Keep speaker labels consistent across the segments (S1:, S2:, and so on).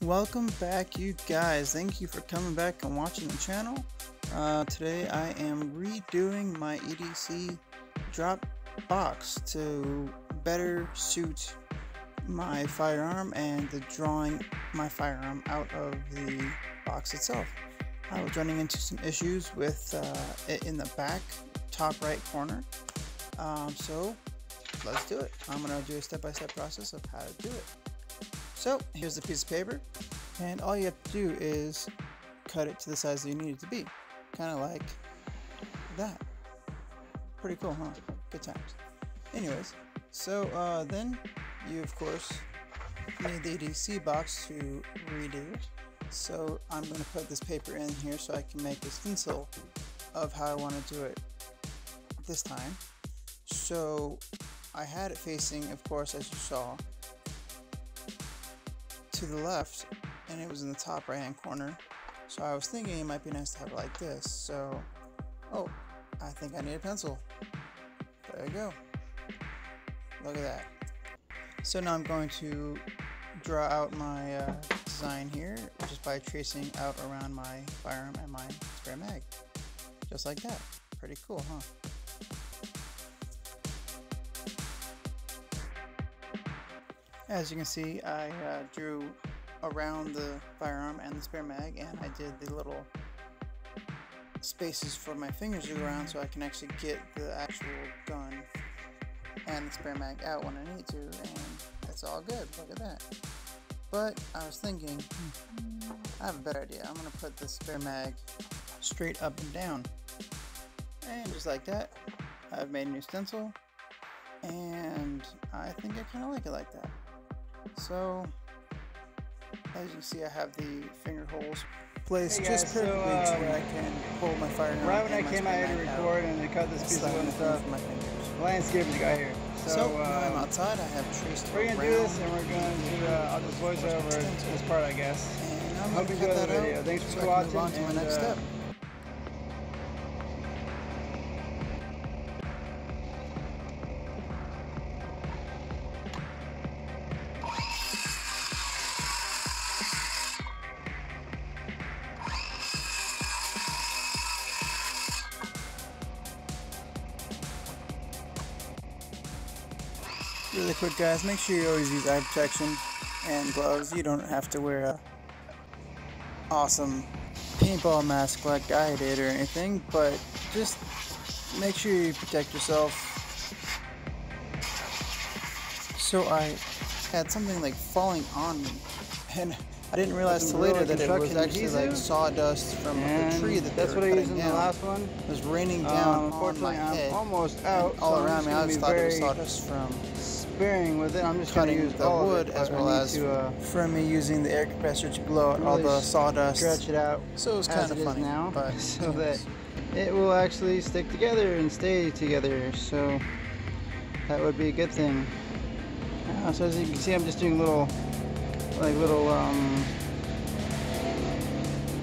S1: Welcome back, you guys. Thank you for coming back and watching the channel. Today I am redoing my EDC drop box to better suit my firearm and the drawing my firearm out of the box itself. I was running into some issues with it in the back top right corner, so let's do it. I'm going to do a step-by-step process of how to do it. So here's the piece of paper, and all you have to do is cut it to the size that you need it to be, kind of like that. Pretty cool, huh? Good times. Anyways, so then you of course need the EDC box to redo. So I'm going to put this paper in here so I can make a stencil of how I want to do it this time. So I had it facing, of course, as you saw, to the left, and it was in the top right hand corner. So I was thinking it might be nice to have it like this. So, oh, I think I need a pencil. There you go. Look at that. So now I'm going to draw out my design here just by tracing out around my firearm and my spare mag. Just like that. Pretty cool, huh? As you can see, I drew around the firearm and the spare mag, and I did the little spaces for my fingers to go around so I can actually get the actual gun and the spare mag out when I need to, and it's all good. Look at that. But I was thinking, I have a better idea. I'm going to put the spare mag straight up and down, and just like that, I've made a new stencil, and I think I kind of like it like that. So, as you can see, I have the finger holes placed just perfectly to where I can pull my firearm.
S2: Right when I came out here to record and to cut this piece of wood stuff, the landscapers got here.
S1: So now I'm outside. I have traced.
S2: We're gonna do this, and we're going to. I'll just voice over this part, I guess.
S1: And I'm
S2: hope you enjoy the video. Thanks for watching.
S1: On to my next step. Really quick, guys, make sure you always use eye protection and gloves. You don't have to wear a awesome paintball mask like I did or anything, but just make sure you protect yourself. So I had something like falling on me, and I didn't realize till later that it was actually like sawdust from a tree that
S2: that's what I used in the last one.
S1: It was raining down on my head.
S2: I'm almost out.
S1: All around me. I just thought it was sawdust from
S2: sparing with it. I'm just
S1: cutting
S2: use
S1: the wood, as well as from me using the air compressor to blow out all the sawdust.
S2: Stretch it out.
S1: So it was kind of funny
S2: now,
S1: but
S2: so that it will actually stick together and stay together. So that would be a good thing. So as you can see, I'm just doing little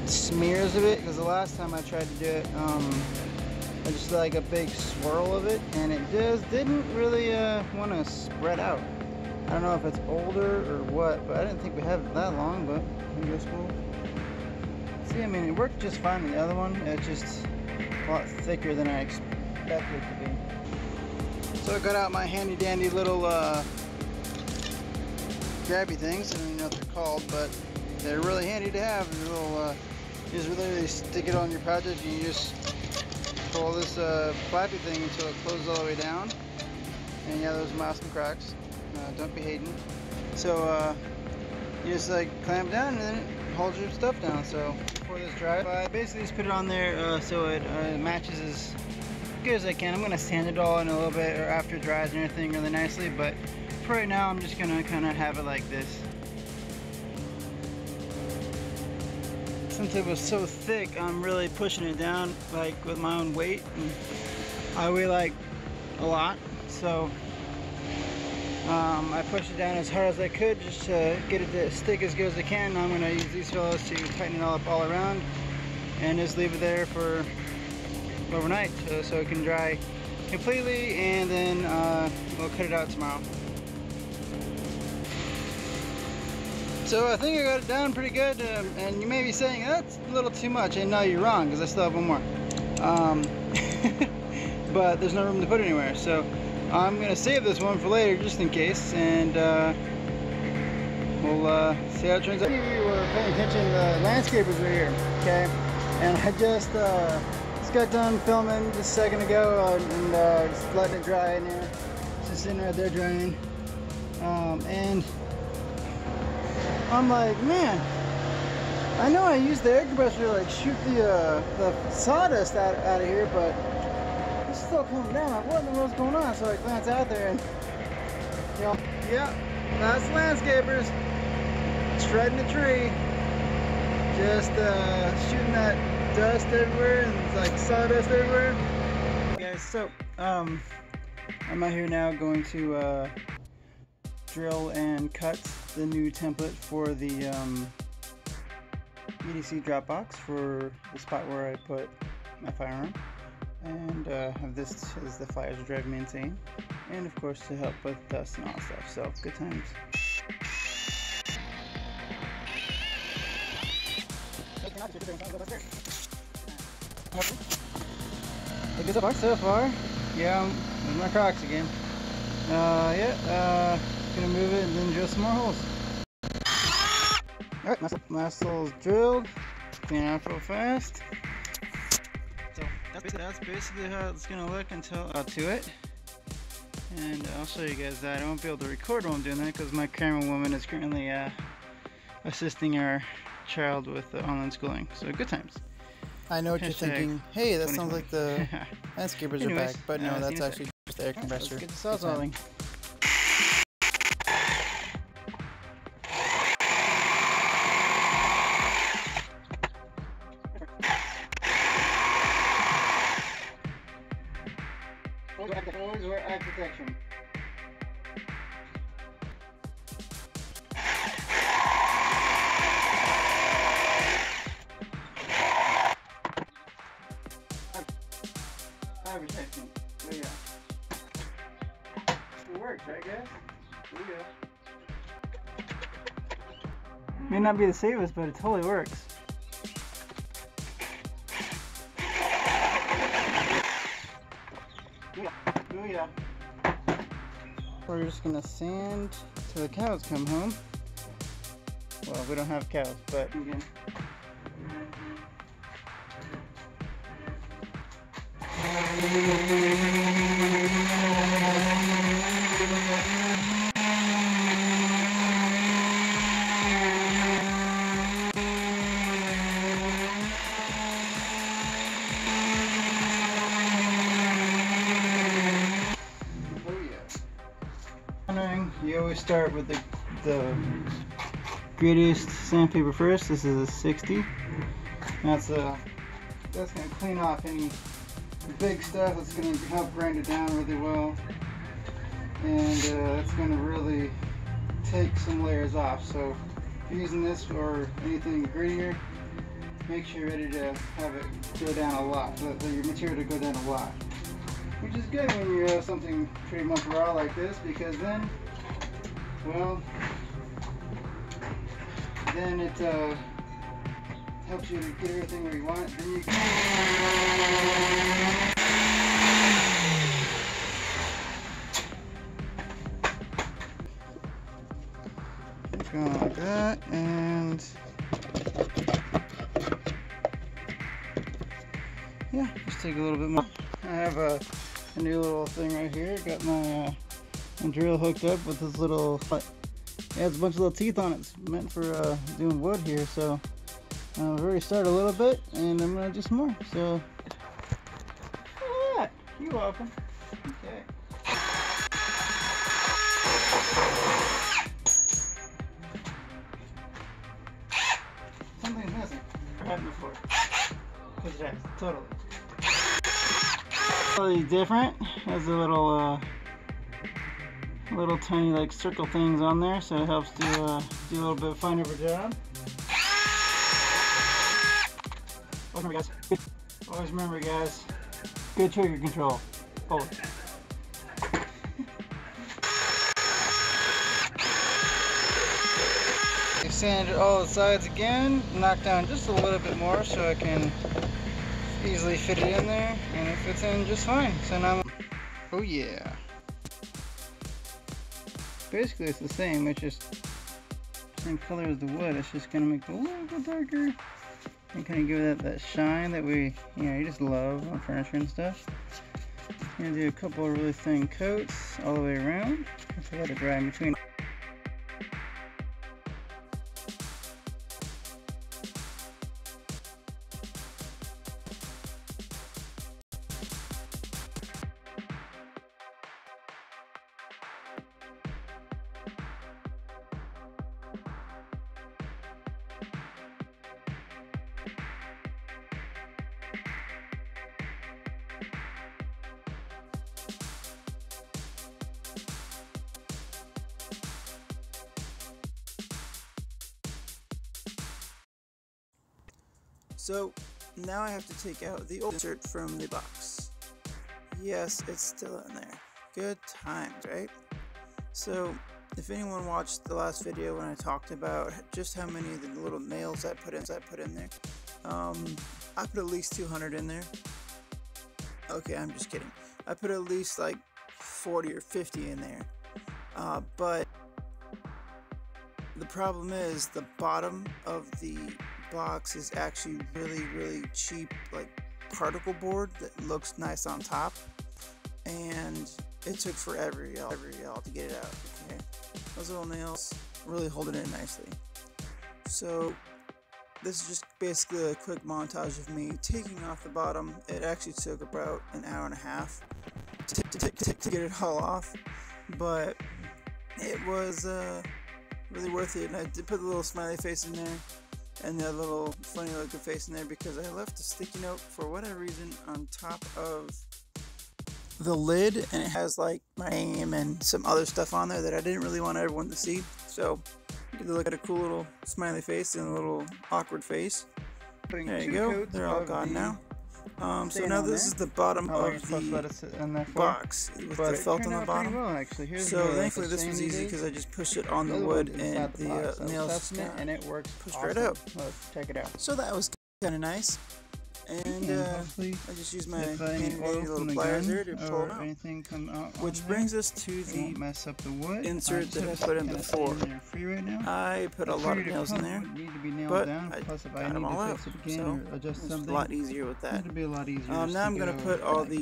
S2: smears of it, because the last time I tried to do it, I just did like a big swirl of it, and it just didn't really want to spread out. I don't know if it's older or what, but I didn't think we had it that long, but I guess we'll see. I mean, it worked just fine in the other one. It's just a lot thicker than I expected it to be. So I got out my handy dandy little grabby things. I don't even know what they're called, but they're really handy to have. They're little, you just really stick it on your project, and you just pull this flappy thing until it closes all the way down. And yeah, those are some cracks. Don't be hating. So you just like clamp down and then it holds your stuff down. So before this dries, I basically just put it on there so it matches as good as I can. I'm gonna sand it all in a little bit, or after it dries and everything, really nicely. But for right now, I'm just gonna kind of have it like this. Since it was so thick, I'm really pushing it down like with my own weight, and I weigh like a lot, so I pushed it down as hard as I could just to get it to stick as good as I can. Now I'm going to use these fellows to tighten it all up all around and just leave it there for overnight so it can dry completely, and then we'll cut it out tomorrow. So I think I got it down pretty good, and you may be saying that's a little too much, and no, you're wrong, because I still have one more. But there's no room to put it anywhere, so I'm going to save this one for later just in case, and we'll see how it turns out. If you were paying attention, the landscapers are here, okay? And I just got done filming just a second ago, and just letting it dry in here. It's just sitting right there drying. And I'm like, man, I know I used the air compressor to like shoot the sawdust out of here, but it's still coming down. Like, what in the world's going on? So I glance out there and, you know, yeah, that's landscapers shredding a tree, just shooting that dust everywhere and like sawdust everywhere. Okay, guys, so I'm out here now going to drill and cut the new template for the EDC drop box for the spot where I put my firearm, and have this as the flyers drive me insane, and of course to help with dust and all that stuff. So good times. Good so far. Yeah, there's my Crocs again. Gonna move it and then drill some more holes. Alright, last hole's drilled. Clean out real fast. So that's basically how it's gonna look until to it. And I'll show you guys that. I won't be able to record while I'm doing that because my camera woman is currently assisting our child with online schooling. So good times. I know what you're thinking. Hey, that sounds like the landscapers are back, but no, that's actually just the air compressor. Let's get the sawzalling. Always wear eye protection. Eye protection. There you go. It works, right guys? There you go. May not be the safest, but it totally works. Yeah. We're just gonna sand till the cows come home. Well, we don't have cows, but again. You always start with the grittiest sandpaper first. This is a 60. That's gonna clean off any big stuff. That's gonna help grind it down really well, and it's gonna really take some layers off. So if you're using this or anything grittier, make sure you're ready to have it go down a lot. Your material to go down a lot, which is good when you have something pretty much raw like this, because then, well, then it helps you to get everything where you want it. Then you can just go like that, and yeah, just take a little bit more. I have a new little thing right here. Got my drill hooked up with this little, it has a bunch of little teeth on it. It's meant for doing wood here. So I've already started a little bit, and I'm gonna do some more. So look at that. You're welcome. Okay. Something's missing. I had before. Because it has, totally. Totally different. Has a little tiny like circle things on there, so it helps to do a little bit finer of a job. Always remember guys, good trigger control. Hold it. sanded all the sides again, knocked down just a little bit more so I can easily fit it in there, and it fits in just fine. So now, oh yeah. Basically it's the same, it's just the same color as the wood. It's just gonna make it a little bit darker and kind of give it that shine that we, you just love on furniture and stuff. I'm gonna do a couple of really thin coats all the way around. I let it dry in between.
S1: So now I have to take out the old insert from the box. Yes, it's still in there. Good times, right? So if anyone watched the last video when I talked about just how many of the little nails I put in there, I put at least 200 in there. Okay, I'm just kidding. I put at least like 40 or 50 in there. But the problem is the bottom of the box is actually really cheap, like particle board that looks nice on top, and it took forever y'all to get it out. Okay, those little nails really hold it in nicely. So this is just basically a quick montage of me taking off the bottom. It actually took about an hour and a half to get it all off, but it was really worth it. And I did put the little smiley face in there and that little funny looking face in there because I left a sticky note for whatever reason on top of the lid, and it has like my name and some other stuff on there that I didn't really want everyone to see. So you can look at a cool little smiley face and a little awkward face. There you go, they're all gone now. So now this is the bottom of the box with the felt on the bottom. So thankfully this was easy because I just pushed it on the wood and the nails
S2: and it works
S1: pushed right out.
S2: Let's check it out.
S1: So that was kind of nice. And I just used my handy little pliers here to pull them out. Which brings us to the insert that I put in before. I put a lot of nails in there, but I got them all out, so it's a lot easier with that. Now I'm going to put all the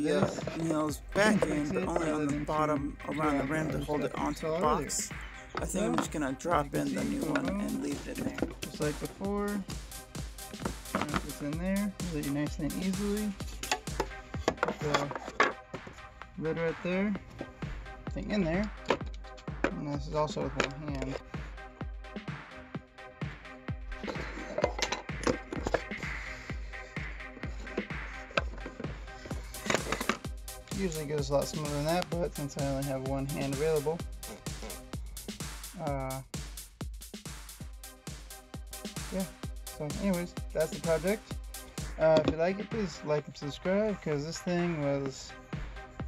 S1: nails back in, but only on the bottom around the rim to hold it onto the box. I think I'm just going to drop in the new one and leave it in there.
S2: Just like before. This in there, really nicely and easily. Put the lid right there, thing in there, and this is also with one hand. Usually goes a lot smoother than that, but since I only have one hand available, yeah. So anyways, that's the project. If you like it, please like and subscribe, because this thing was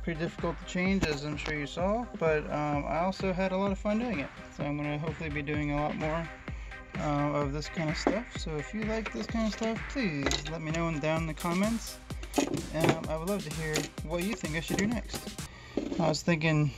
S2: pretty difficult to change, as I'm sure you saw, but I also had a lot of fun doing it. So I'm going to hopefully be doing a lot more of this kind of stuff. So if you like this kind of stuff, please let me know down in the comments, and I would love to hear what you think I should do next. I was thinking